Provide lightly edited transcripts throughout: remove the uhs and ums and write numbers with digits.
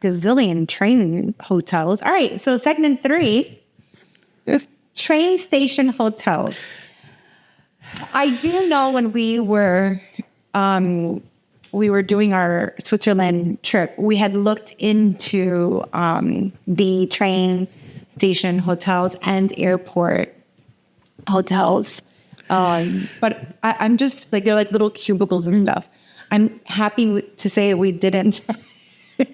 gazillion train hotels. All right, so segment 3, train station hotels. I do know when we were doing our Switzerland trip, we had looked into the train station hotels and airport hotels. But I'm just like, they're like little cubicles and stuff. I'm happy to say we didn't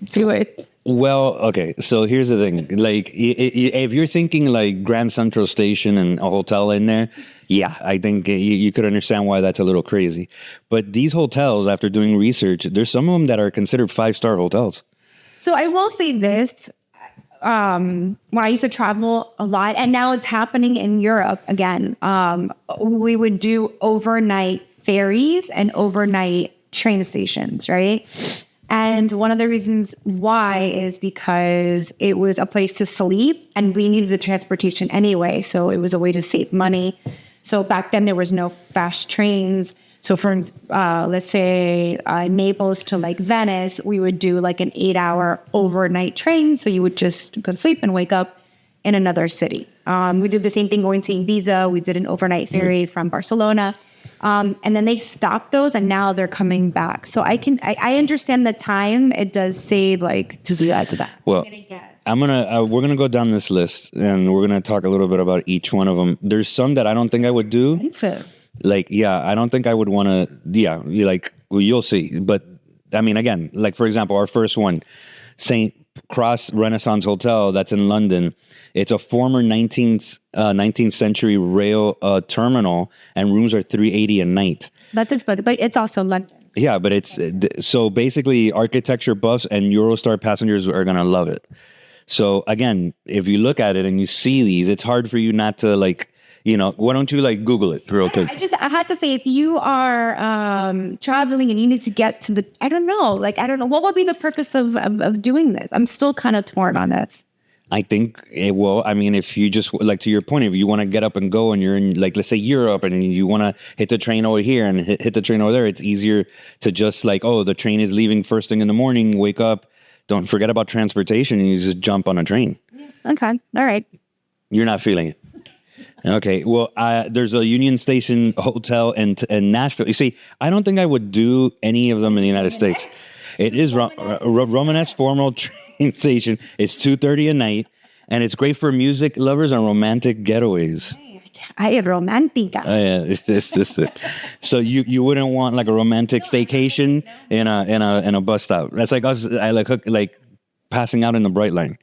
do it. Well, okay. So here's the thing. Like, if you're thinking like Grand Central Station and a hotel in there, yeah, I think you could understand why that's a little crazy. But these hotels, after doing research, there's some of them that are considered 5-star hotels. So I will say this. When I used to travel a lot, and now it's happening in Europe again, we would do overnight ferries and overnight train stations, right? And one of the reasons why is because it was a place to sleep and we needed the transportation anyway. So it was a way to save money. So back then there was no fast trains. So from, let's say, Naples to like Venice, we would do like an 8-hour overnight train. So you would just go to sleep and wake up in another city. We did the same thing going to Ibiza. We did an overnight ferry from Barcelona. And then they stopped those and now they're coming back. So I understand the time it does save like to do that. Well, we're going to go down this list and we're going to talk a little bit about each one of them. There's some that I don't think I would do. Like, yeah, I don't think I would want to, you'll see. But I mean, again, like for example, our first one, St. Cross Renaissance Hotel, that's in London. It's a former 19th century rail terminal, and rooms are $380 a night. That's expensive, but it's also London. Yeah, but it's so basically architecture buffs and Eurostar passengers are gonna love it. So again, if you look at it and you see these, it's hard for you not to like. Why don't you like Google it real quick? I had to say, if you are traveling and you need to get to I don't know, what would be the purpose of doing this? I'm still kind of torn on this. I think if you just like to your point, if you want to get up and go and you're in like, let's say Europe and you want to hit the train over here and hit the train over there, it's easier to just like, oh, the train is leaving first thing in the morning, wake up, don't forget about transportation and you just jump on a train. Okay. All right. You're not feeling it. Okay, well, there's a Union Station Hotel in Nashville. You see, I don't think I would do any of them in the United States. It is Romanesque formal train station. It's $230 a night, and it's great for music lovers and romantic getaways. I am romantica. Yeah, so you wouldn't want like a romantic staycation in a bus stop. That's like us. I like passing out in the Bright Line.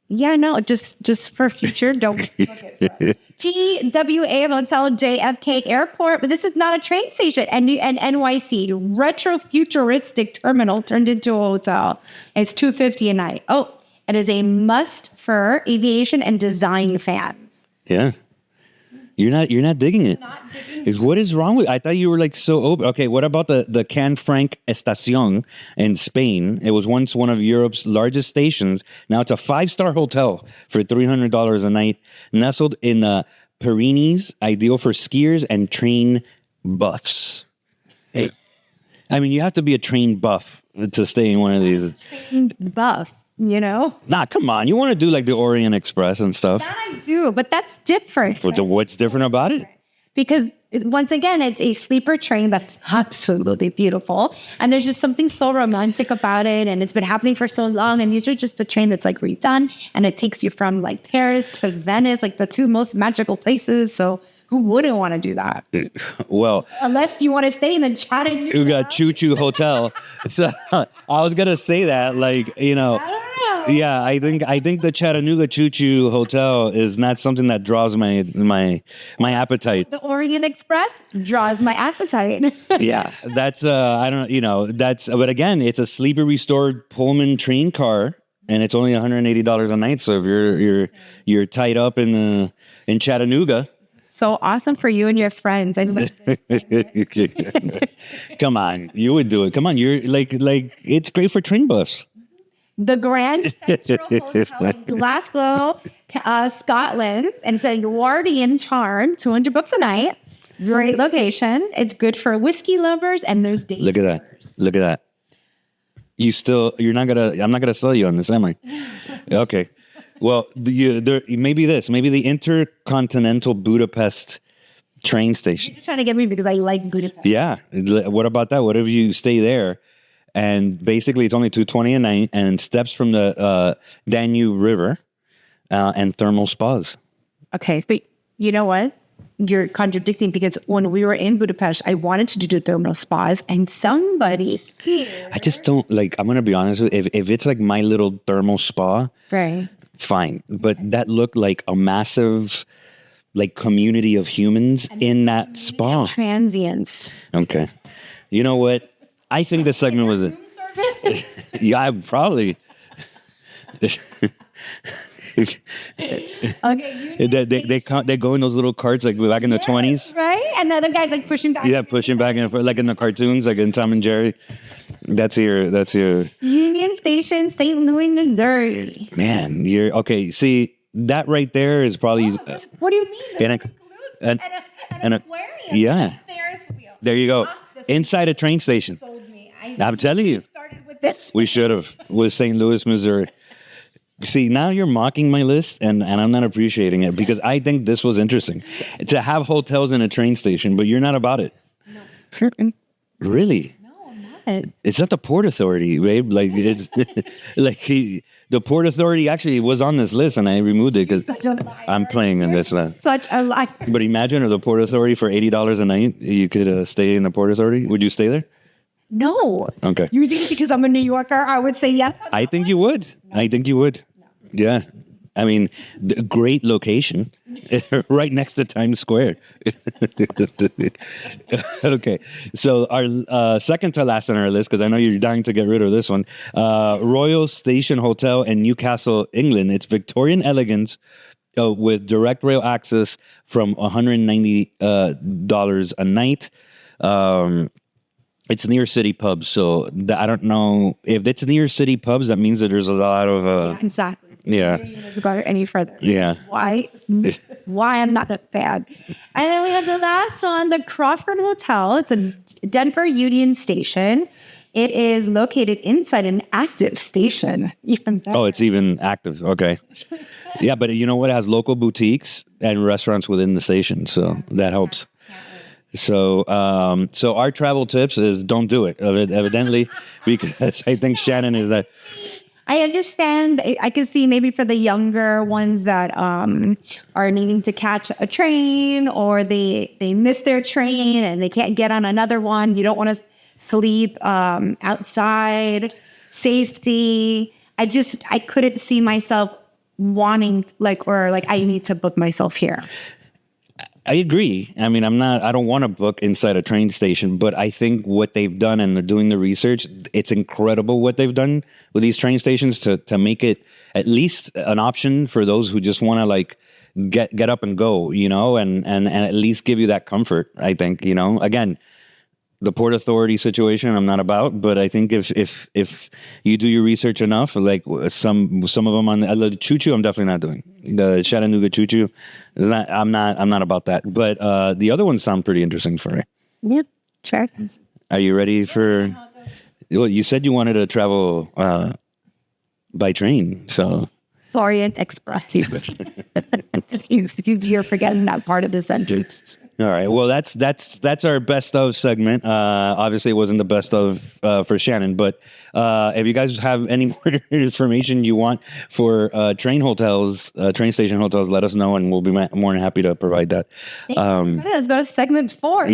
Yeah, no, just for future, don't look at it. TWA Hotel JFK Airport, but this is not a train station. And NYC, retro futuristic terminal turned into a hotel. It's $250 a night. Oh, it is a must for aviation and design fans. Yeah. You're not digging it. What is wrong with? I thought you were like so open. Okay, what about the Can Franc Estación in Spain? It was once one of Europe's largest stations. Now it's a 5-star hotel for $300 a night, nestled in the Pyrenees, ideal for skiers and train buffs. Hey, I mean, you have to be a train buff to stay in one of these. Train buff. Nah, come on. You want to do like the Orient Express and stuff. That I do, but that's different. What's different about it? Because once again, it's a sleeper train that's absolutely beautiful. And there's just something so romantic about it. And it's been happening for so long. And these are just the train that's like redone. And it takes you from like Paris to Venice, like the two most magical places. So who wouldn't want to do that? Well, unless you want to stay in the Chattanooga. You got Choo Choo Hotel. So I was gonna say that, like, I don't know. Yeah, I think the Chattanooga Choo Choo Hotel is not something that draws my appetite. The Orient Express draws my appetite. Yeah, that's but again, it's a sleeper restored Pullman train car. And it's only $180 a night. So if you're tied up in Chattanooga. So awesome for you and your friends. Come on, you would do it. Come on, you're like it's great for train buffs. The Grand Central Hotel in Glasgow, Scotland, and it's a Edwardian charm, $200 a night. Great location. It's good for whiskey lovers, and there's dates. Look at that. you're not gonna. I'm not gonna sell you on this, am I? Okay. Well, maybe the Intercontinental Budapest train station. You're just trying to get me because I like Budapest. Yeah. What about that? What if you stay there? And basically, it's only $220 a night, and steps from the Danube River, and thermal spas. Okay, but you know what? You're contradicting because when we were in Budapest, I wanted to do thermal spas, and somebody here. I just don't like. I'm gonna be honest with you. If it's like my little thermal spa, Right. fine. But that looked like a massive, like, community of humans in that spa. Transients. Okay. You know what? I think this segment was yeah, I probably. Okay. They go in those little carts like back in the 20s. Right? And the other guy's like pushing back. Yeah, pushing back and forth like in the cartoons, like in Tom and Jerry. That's your Union Station, St. Louis, Missouri. man. You're okay. See, that right there is probably What do you mean? and An and aquarium. yeah. Ferris wheel. There you go. This Inside a train station. sold me. I'm telling you. Started with this. We should have with St. Louis, Missouri. See, now you're mocking my list, and I'm not appreciating it because I think this was interesting to have hotels in a train station, but you're not about it. No. Really? No, I'm not. It's not the Port Authority, babe. Like it's like the Port Authority actually was on this list, and I removed it because Such a liar. I'm playing on this. Such a liar. But imagine if the Port Authority for $80 a night, you could stay in the Port Authority. Would you stay there? No. Okay. You think because I'm a New Yorker, I would say yes? I think you would. I think you would. Yeah. I mean, great location, right next to Times Square. Okay, so our second to last on our list, because I know you're dying to get rid of this one, Royal Station Hotel in Newcastle, England. It's Victorian elegance with direct rail access from $190 a night. It's near city pubs, so I don't know if it's near city pubs. That means that there's a lot of Exactly. yeah. Let's go any further. Yeah. Why I'm not a fan. And then we have the last one, the Crawford Hotel. It's a Denver Union Station. It is located inside an active station. Even better. Oh, it's even active. Okay. Yeah, but you know what? It has local boutiques and restaurants within the station, so that helps. So, so our travel tips is don't do it, evidently, because I think Shannon is that. I understand. I can see maybe for the younger ones that are needing to catch a train or they miss their train and they can't get on another one. You don't want to sleep outside. Safety. I couldn't see myself wanting I need to book myself here. I agree. I mean, I don't want to book inside a train station, but I think what they've done and they're doing the research, it's incredible what they've done with these train stations to make it at least an option for those who just want to like get up and go, you know, and at least give you that comfort. I think, you know, again, the Port Authority situation I'm not about, but I think if you do your research enough, like some of them on the choo-choo, I'm definitely not doing the Chattanooga choo-choo. Is not. I'm not about that. But the other ones sound pretty interesting for me. Yep, sure. Are you ready for? Well, you said you wanted to travel by train, so. Orient Express. You're forgetting that part of the sentence. All right. Well, that's our best of segment. Obviously, it wasn't the best of for Shannon, but if you guys have any more information you want for train station hotels, let us know, and we'll be more than happy to provide that. Let's go to segment 4.